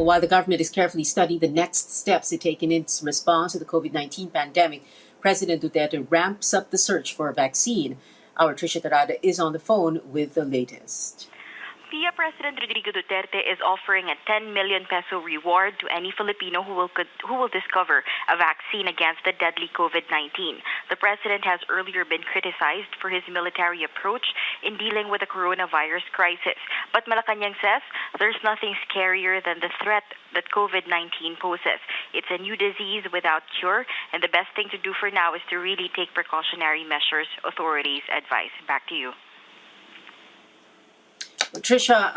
While the government is carefully studying the next steps to take in its response to the COVID-19 pandemic, President Duterte ramps up the search for a vaccine. Our Trisha Tarada is on the phone with the latest. Pia, President Rodrigo Duterte is offering a 10 million peso reward to any Filipino who will discover a vaccine against the deadly COVID-19. The president has earlier been criticized for his military approach in dealing with the coronavirus crisis. But Malacanang says there's nothing scarier than the threat that COVID-19 poses. It's a new disease without cure, and the best thing to do for now is to really take precautionary measures, authorities advise. Back to you. Trisha,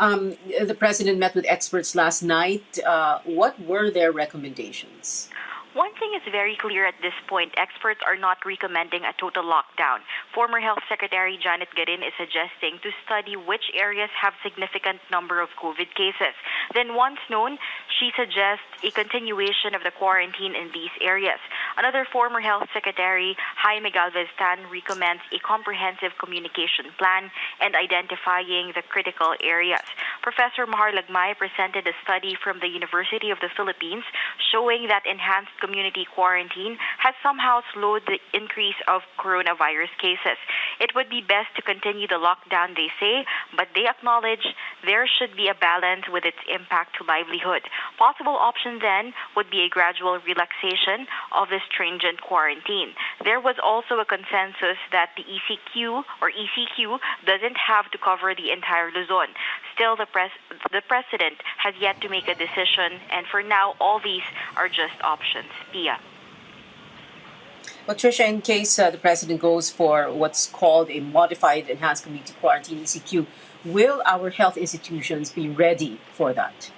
the president met with experts last night. What were their recommendations? One thing is very clear at this point. Experts are not recommending a total lockdown. Former Health Secretary Janet Garin is suggesting to study which areas have significant number of COVID cases. Then once known, she suggests a continuation of the quarantine in these areas. Another former Health Secretary, Jaime Galvez-Tan, recommends a comprehensive communication plan and identifying the critical areas. Professor Mahar Lagmay presented a study from the University of the Philippines showing that enhanced community quarantine has somehow slowed the increase of coronavirus cases. It would be best to continue the lockdown, they say, but they acknowledge there should be a balance with its impact to livelihood. Possible option then would be a gradual relaxation of the stringent quarantine. There was also a consensus that the ECQ doesn't have to cover the entire Luzon. Still, the president has yet to make a decision, and for now, all these are just options. Pia. Well, Trisha, in case the president goes for what's called a modified enhanced community quarantine ECQ, will our health institutions be ready for that?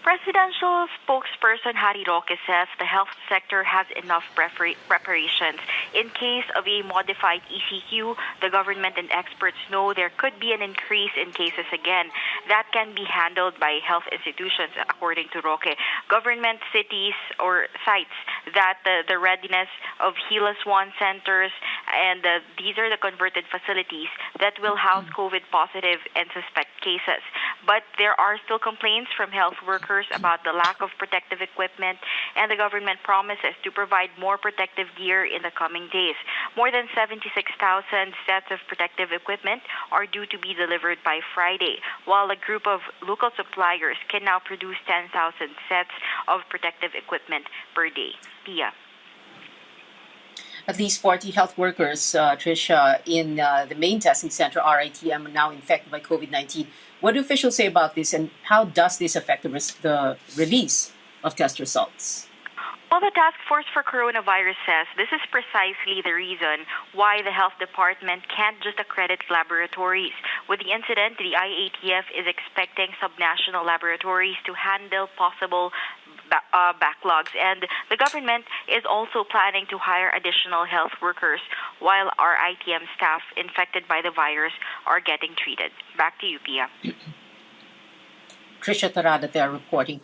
Presidential spokesperson Harry Roque says the health sector has enough preparations. In case of a modified ECQ, the government and experts know there could be an increase in cases again. That can be handled by health institutions, according to Roque. Government cities or sites that the readiness of HeLa Swan centers, and these are the converted facilities that will house COVID positive and suspect cases. But there are still complaints from health workers about the lack of protective equipment, and the government promises to provide more protective gear in the coming days. More than 76,000 sets of protective equipment are due to be delivered by Friday, while a group of local suppliers can now produce 10,000 sets of protective equipment per day. Pia. At least 40 health workers, Trisha, in the main testing center, RITM, are now infected by COVID-19. What do officials say about this, and how does this affect the release of test results? Well, the Task Force for Coronavirus says this is precisely the reason why the health department can't just accredit laboratories. With the incident, the IATF is expecting subnational laboratories to handle possible backlogs, and the government is also planning to hire additional health workers while our ITM staff infected by the virus are getting treated. Back to you, Pia. Trisha Tarada there reporting.